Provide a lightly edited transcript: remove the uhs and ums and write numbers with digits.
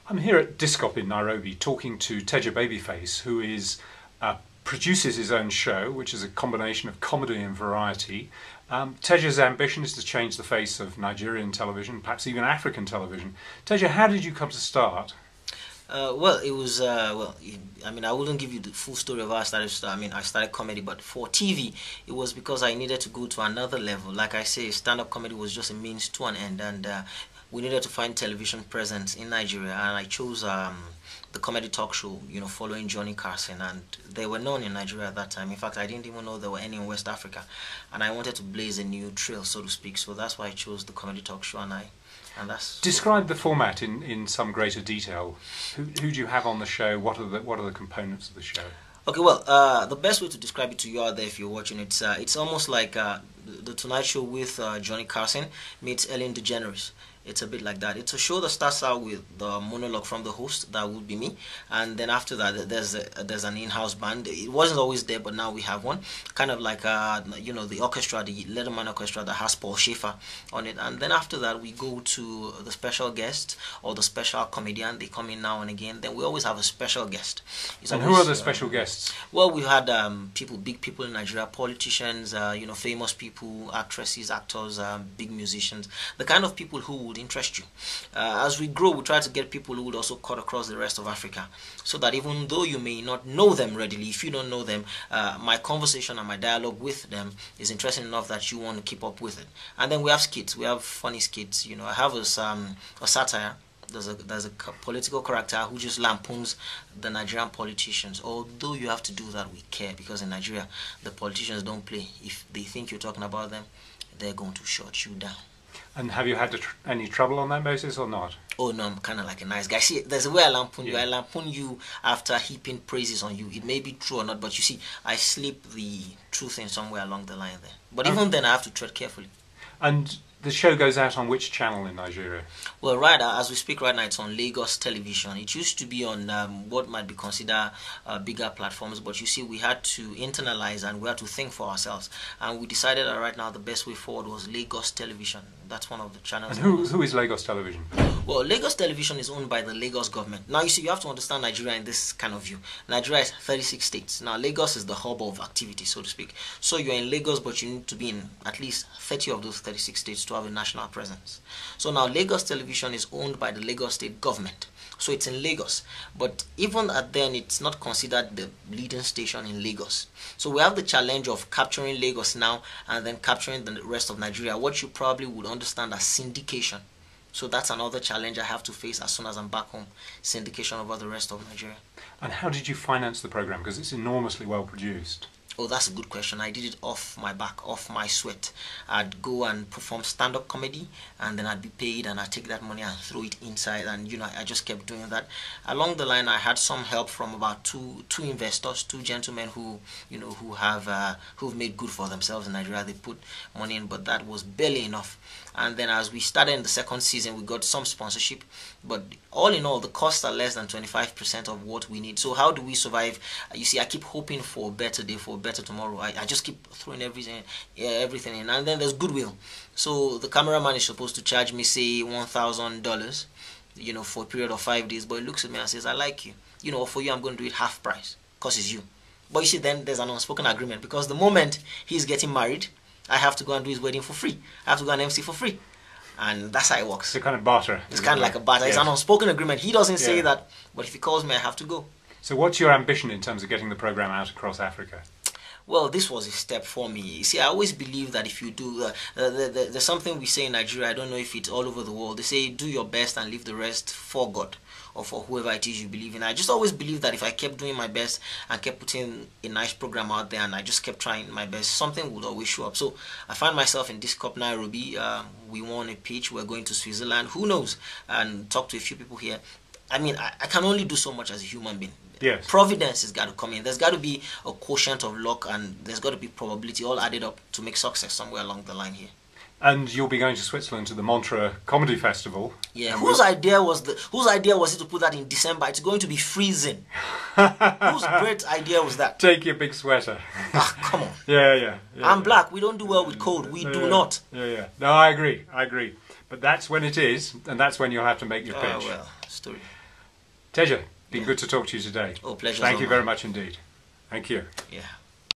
I'm here at DISCOPRO in Nairobi talking to Teju Babyface, who produces his own show, which is a combination of comedy and variety. Teju's ambition is to change the face of Nigerian television, perhaps even African television. Teju, how did you come to start? Well, it was, I mean, I wouldn't give you the full story of how I started. I started comedy, but for TV, it was because I needed to go to another level. Like I say, stand-up comedy was just a means to an end, and we needed to find television presence in Nigeria, and I chose the comedy talk show, following Johnny Carson, and they were known in Nigeria at that time. In fact, I didn't even know there were any in West Africa, and I wanted to blaze a new trail, so to speak, so that's why I chose the comedy talk show, and that's... Describe the format in some greater detail. Who do you have on the show? What are the components of the show? Okay, well, the best way to describe it to you out there if you're watching it, it's almost like the Tonight Show with Johnny Carson meets Ellen DeGeneres. It's a bit like that. It's a show that starts out with the monologue from the host, that would be me, and then after that there's an in-house band. It wasn't always there, but now we have one, kind of like the orchestra, the Letterman Orchestra that has Paul Schaefer on it. And then after that we go to the special guest or the special comedian. They come in now and again. Then we always have a special guest. And who are the special guests? Well, we had big people in Nigeria, politicians, famous people, actresses, actors, big musicians, the kind of people who would interest you. As we grow, we try to get people who would also cut across the rest of Africa, so that even though you may not know them readily, if you don't know them, my conversation and my dialogue with them is interesting enough that you want to keep up with it. And then we have skits. We have funny skits. I have a satire. There's a political character who just lampoons the Nigerian politicians. Although you have to do that with care, because in Nigeria the politicians don't play. If they think you're talking about them, they're going to shut you down. And have you had any trouble on that basis or not? Oh no, I'm kind of like a nice guy. See, there's a way I lampoon you. I lampoon you after heaping praises on you. It may be true or not, but you see, I slip the truth in somewhere along the line there. But even then, I have to tread carefully. And the show goes out on which channel in Nigeria? Well, right as we speak right now, it's on Lagos television. It used to be on what might be considered bigger platforms, but you see, we had to internalize and we had to think for ourselves. And we decided that right now the best way forward was Lagos television. That's one of the channels. And who is Lagos television? Well, Lagos television is owned by the Lagos government. Now, you see, you have to understand Nigeria in this kind of view. Nigeria is 36 states. Now, Lagos is the hub of activity, so to speak. So you're in Lagos, but you need to be in at least 30 of those 36 states to have a national presence. So now Lagos television is owned by the Lagos state government. So it's in Lagos. But even then, it's not considered the leading station in Lagos. So we have the challenge of capturing Lagos now and then capturing the rest of Nigeria, what you probably would understand as syndication. So that's another challenge I have to face as soon as I'm back home, syndication over the rest of Nigeria. And how did you finance the program? Because it's enormously well produced. Oh, that's a good question. I did it off my back, off my sweat. I'd go and perform stand-up comedy, and then I'd be paid, and I'd take that money and throw it inside, and I just kept doing that. Along the line, I had some help from about two investors, two gentlemen who've made good for themselves in Nigeria. They put money in, but that was barely enough. And then as we started in the second season, we got some sponsorship, but all in all, the costs are less than 25% of what we need. So how do we survive? You see, I keep hoping for a better day, for a better tomorrow. I just keep throwing everything in, and then there's goodwill. So the cameraman is supposed to charge me, say, $1,000, for a period of 5 days, but he looks at me and says, I like you. For you, I'm going to do it half price, because it's you. But you see, then there's an unspoken agreement, because the moment he's getting married, I have to go and do his wedding for free. I have to go and MC for free. And that's how it works. It's a kind of barter. It's kind of like a barter. It's an unspoken agreement. He doesn't say that, but if he calls me, I have to go. So what's your ambition in terms of getting the program out across Africa? Well, this was a step for me. You see, I always believe that if you do, there's something we say in Nigeria, I don't know if it's all over the world. They say, do your best and leave the rest for God, or for whoever it is you believe in. I just always believe that if I kept doing my best and kept putting a nice program out there and I just kept trying my best, something would always show up. So I find myself in DISCOPRO Nairobi. We won a pitch. We're going to Switzerland. Who knows? And talk to a few people here. I mean, I can only do so much as a human being. Yes. Providence has got to come in. There's got to be a quotient of luck, and there's got to be probability all added up to make success somewhere along the line here. And you'll be going to Switzerland to the Montreux Comedy Festival. Yeah, whose idea was it to put that in December? It's going to be freezing. Whose great idea was that? Take your big sweater. Ah, come on. Yeah. I'm black. We don't do well with cold. We do not. Yeah. No, I agree. But that's when it is, and that's when you'll have to make your pitch. Well, story. Teju, been good to talk to you today. Oh, pleasure. Thank you very much indeed. Thank you. Yeah.